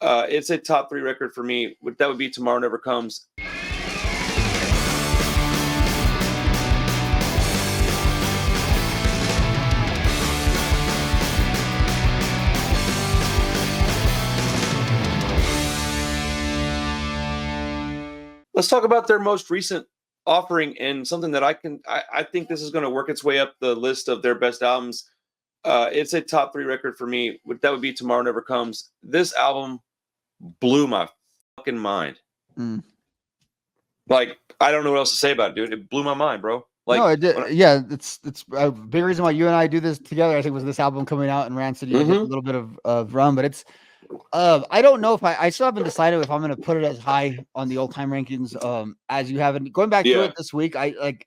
It's a top 3 record for me. That would be Tomorrow Never Comes. Let's talk about their most recent offering and something that I think this is going to work its way up the list of their best albums. It's a top 3 record for me. That would be Tomorrow Never Comes. This album blew my fucking mind. Like, I don't know what else to say about it, dude. It blew my mind, bro. Like, no, it did. Yeah, it's a big reason why you and I do this together. I think was this album coming out and Rancid, a little bit of run, but it's. I don't know if I still haven't decided if I'm going to put it as high on the old time rankings as you haven't. Going back through it this week, I like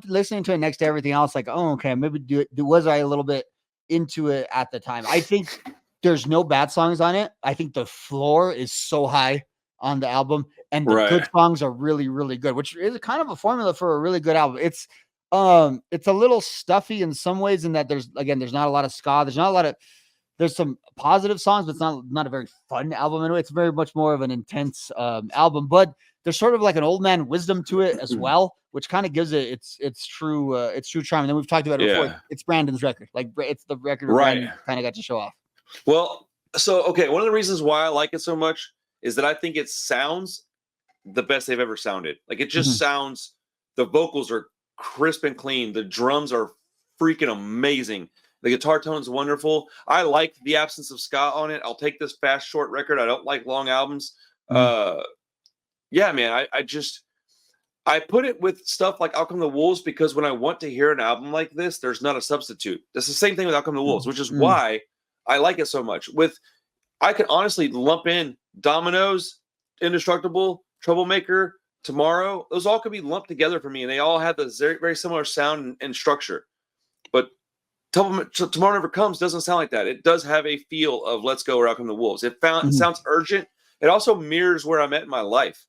listening to it next to everything else. Like, oh, okay, maybe was I a little bit into it at the time? I think there's no bad songs on it. I think the floor is so high on the album, and the good songs are really, really good, which is kind of a formula for a really good album. It's a little stuffy in some ways in that there's not a lot of ska. There's some positive songs, but it's not a very fun album anyway. It's very much more of an intense album, but there's sort of like an old man wisdom to it as well, which kind of gives it its true charm. And then we've talked about it before. It's Brandon's record. Like, it's the record Brandon kind of got to show off. Well, so okay, one of the reasons why I like it so much is that I think it sounds the best they've ever sounded. Like, it just sounds, the vocals are crisp and clean. The drums are freaking amazing. The guitar tone's wonderful. I like the absence of ska on it. I'll take this fast, short record. I don't like long albums. Yeah, man, I put it with stuff like Out Come the Wolves because when I want to hear an album like this, there's not a substitute. That's the same thing with Out Come the Wolves, which is why I like it so much. I can honestly lump in Dominoes, Indestructible, Troublemaker, Tomorrow. Those all could be lumped together for me, and they all have this very, very similar sound and structure. But Tomorrow Never Comes doesn't sound like that. It does have a feel of Let's Go or Out Come the Wolves. It sounds urgent. It also mirrors where I'm at in my life.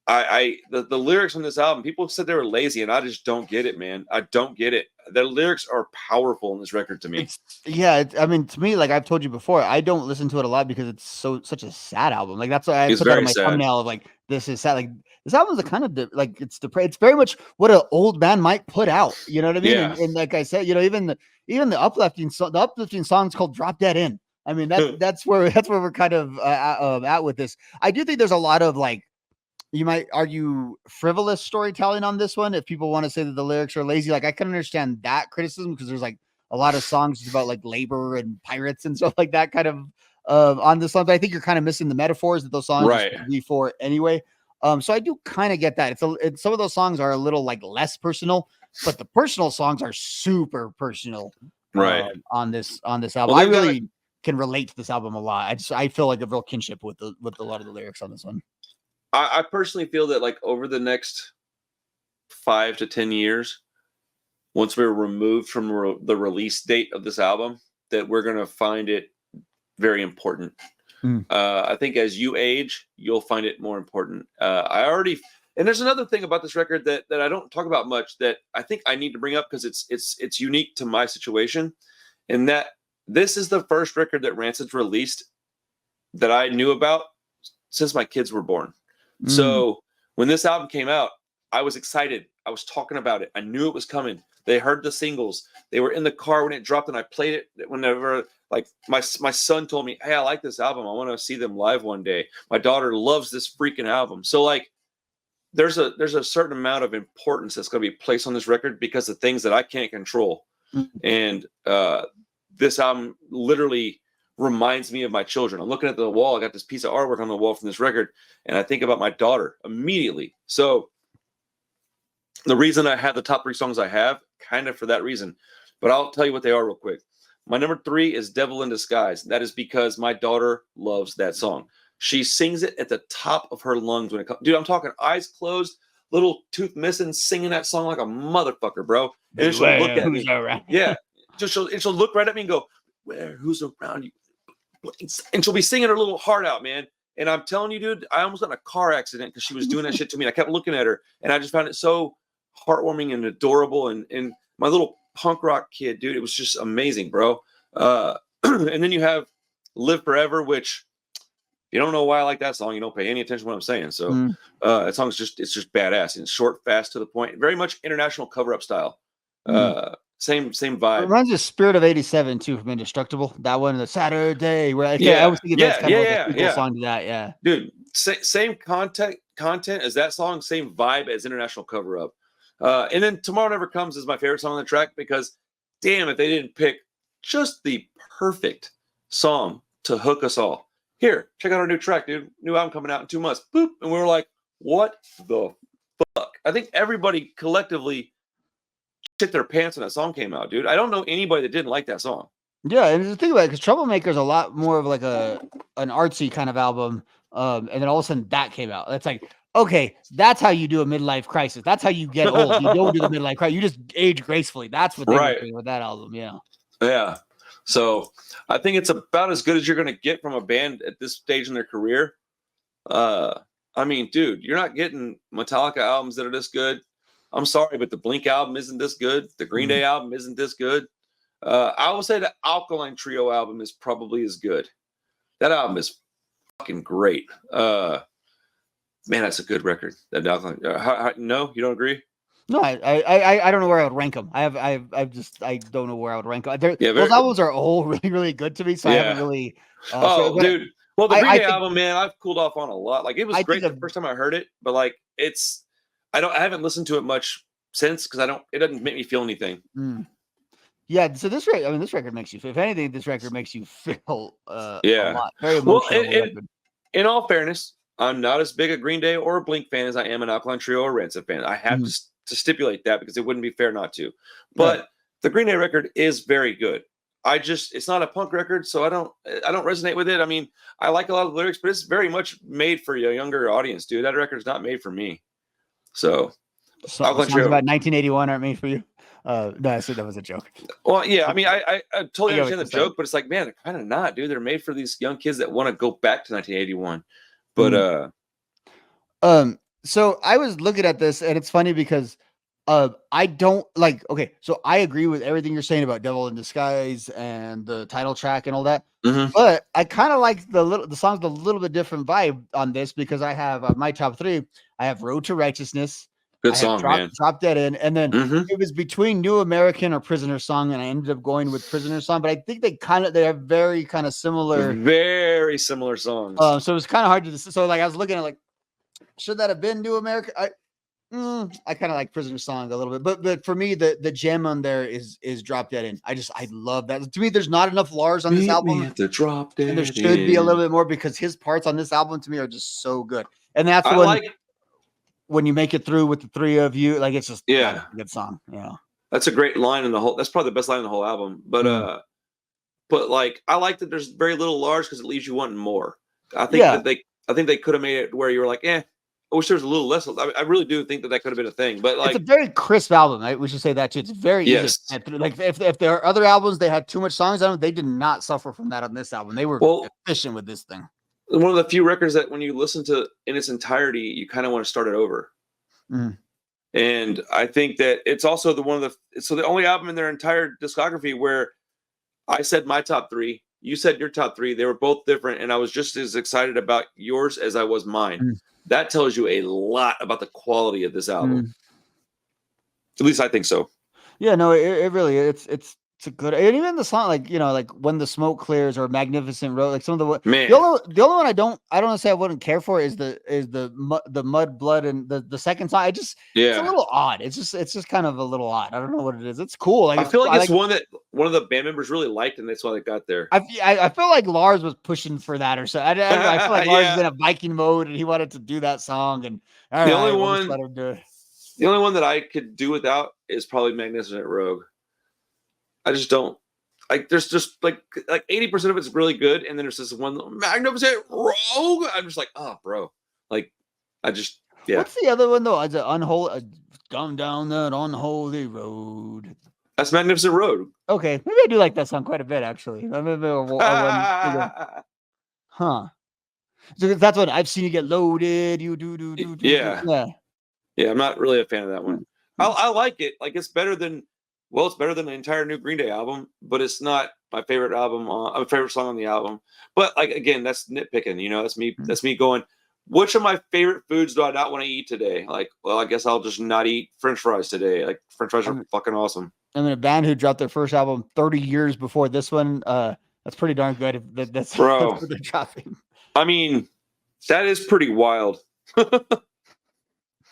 The lyrics on this album, people said they were lazy, and I just don't get it, man. I don't get it. The lyrics are powerful in this record to me. I mean, to me, like I've told you before, I don't listen to it a lot because it's such a sad album. Like, that's why I put that on my thumbnail of like, this is sad. Like, this album is a kind of it's very much what an old man might put out. You know what I mean? Yeah. And like I said, even the uplifting songs called Drop Dead In. I mean, that's where we're kind of at with this. I do think there's a lot of like, you might argue frivolous storytelling on this one. If people want to say that the lyrics are lazy, like I can understand that criticism because there's like a lot of songs about like labor and pirates and stuff like that kind of on this song. But I think you're kind of missing the metaphors that those songs are for anyway. So I do kind of get that. Some of those songs are a little like less personal, but the personal songs are super personal. On this album, I really can relate to this album a lot. I feel like a real kinship with a lot of the lyrics on this one. I personally feel that like over the next 5 to 10 years, once we're removed from the release date of this album, that we're going to find it very important. I think as you age, you'll find it more important. And there's another thing about this record that I don't talk about much that I think I need to bring up because it's unique to my situation, in that this is the first record that Rancid's released that I knew about since my kids were born. So when this album came out, I was excited. I was talking about it. I knew it was coming. They heard the singles. They were in the car when it dropped, and I played it whenever. Like my son told me, "Hey, I like this album. I want to see them live one day." My daughter loves this freaking album. So like, there's a certain amount of importance that's going to be placed on this record because of things that I can't control. And this album literally reminds me of my children. I'm looking at the wall. I got this piece of artwork on the wall from this record, and I think about my daughter immediately. So the reason I have the top 3 songs I have, kind of for that reason, but I'll tell you what they are real quick. My number 3 is Devil in Disguise. That is because my daughter loves that song. She sings it at the top of her lungs when it comes. Dude, I'm talking eyes closed, little tooth missing, singing that song like a motherfucker, bro. And she'll look at me. Yeah. She'll look right at me and go, who's around you? And she'll be singing her little heart out, man. And I'm telling you, dude, I almost got in a car accident because she was doing that shit to me. I kept looking at her, and I just found it so heartwarming and adorable. And my little punk rock kid, dude, it was just amazing, bro. And then you have Live Forever, which you don't know why I like that song, you don't pay any attention to what I'm saying. So that song's it's just badass and short, fast, to the point. Very much international cover-up style. Same vibe. It reminds me of Spirit of '87 too from Indestructible. That one, the Saturday, where I was thinking that's kind of like a sequel song to that. Yeah, dude, same content as that song, same vibe as international cover-up. And then Tomorrow Never Comes is my favorite song on the track because, damn, if they didn't pick just the perfect song to hook us all. Here, check out our new track, dude. New album coming out in 2 months. Boop, and we were like, what the fuck? I think everybody collectively shit their pants when that song came out, dude. I don't know anybody that didn't like that song. Yeah, and the thing about it, because Troublemaker's a lot more of like an artsy kind of album, and then all of a sudden that came out. It's like, okay, that's how you do a midlife crisis. That's how you get old. You don't do the midlife crisis. You just age gracefully. That's what they were doing with that album. Yeah. Yeah. So I think it's about as good as you're going to get from a band at this stage in their career. I mean, dude, you're not getting Metallica albums that are this good. I'm sorry, but the Blink album isn't this good. The Green Day album isn't this good. I will say the Alkaline Trio album is probably as good. That album is fucking great. Man, that's a good record. That Alkaline. No, you don't agree? No, I don't know where I would rank them. I don't know where I would rank them. Those albums are all really, really good to me. So I haven't really. Dude. Well, the Green Day album, man, I've cooled off on a lot. Like, it was great the first time I heard it, but like, I haven't listened to it much since because it doesn't make me feel anything. Yeah, so this record makes you feel. If anything, this record makes you feel a lot. Very emotional. Well, in all fairness, I'm not as big a Green Day or a Blink fan as I am an Alkaline Trio or Rancid fan. I have to stipulate that because it wouldn't be fair not to. But the Green Day record is very good. It's not a punk record, so I don't resonate with it. I mean, I like a lot of the lyrics, but it's very much made for a younger audience, dude. That record's not made for me. So songs about 1981 aren't made for you. No, I said that was a joke. Well, yeah, I mean, I totally understand the joke, but it's like, man, they're kind of not, dude. They're made for these young kids that want to go back to 1981. But so I was looking at this, and it's funny because I don't like. Okay, so I agree with everything you're saying about Devil in Disguise and the title track and all that. But I kind of like the song's a little bit different vibe on this because I have my top 3. I have Road to Righteousness. Good song, man. Drop Dead In, and then it was between New American or Prisoner Song, and I ended up going with Prisoner Song. But I think they have very kind of similar, very similar songs. So it was kind of hard to. So like I was looking at like, should that have been New American? I kind of like Prisoner Song a little bit, but for me the gem on there is Drop Dead In. I love that. To me, there's not enough Lars on this album. Drop Dead and there should be a little bit more because his parts on this album to me are just so good, and that's when you make it through with the 3 of you, like it's just a good song. Yeah, that's a great line in the whole. That's probably the best line in the whole album. But like I like that there's very little Lars because it leaves you wanting more. I think they could have made it where you were like, I wish there was a little less. I really do think that could have been a thing. But like, it's a very crisp album. Right? We should say that too. It's very easy. Like if there are other albums they had too much songs on them, they did not suffer from that on this album. They were efficient with this thing. One of the few records that when you listen to in its entirety, you kind of want to start it over. And I think that it's also the only album in their entire discography where I said my top 3, you said your top 3. They were both different, and I was just as excited about yours as I was mine. That tells you a lot about the quality of this album. At least I think so. Yeah, no, it really it's a good, and even the song like like When the Smoke Clears or Magnificent Road, like some of the only one I don't say I wouldn't care for is the Mud Blood and the second song. It's a little odd. It's just kind of a little odd. I don't know what it is. It's cool. Like, I feel like it's one that one of the band members really liked, and that's why they got there. I feel like Lars was pushing for that or so. I feel like Lars was in a Viking mode and he wanted to do that song. And the only one that I could do without is probably Magnificent Rogue. I just don't like. There's just like 80% of it's really good, and then there's this one Magnificent Rogue. I'm just like, oh, bro. Like, What's the other one though? Is it Unholy? Gone down that unholy road. That's Magnificent Road. Okay, maybe I do like that song quite a bit actually. Huh? So that's what I've seen you get loaded. You do. Yeah. I'm not really a fan of that one. I like it. Like, it's better than well, it's better than the entire new Green Day album, but it's not my favorite album, my favorite song on the album. But like again, that's nitpicking. You know, that's me. That's me going. Which of my favorite foods do I not want to eat today? Like, well, I guess I'll just not eat French fries today. Like, French fries are fucking awesome. I mean, a band who dropped their first album 30 years before this one. That's pretty darn good. That's Bro. That's what they're dropping. I mean, that is pretty wild.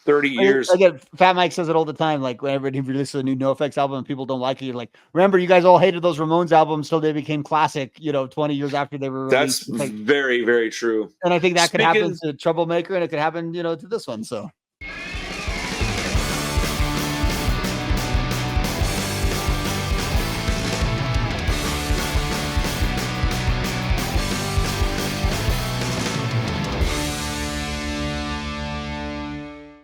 30 years. Again, Fat Mike says it all the time. Like whenever he releases a new NoFX album and people don't like it, you're like, remember, you guys all hated those Ramones albums till they became classic, 20 years after they were released. That's very, very true. And I think that could happen to Troublemaker, and it could happen, to this one. So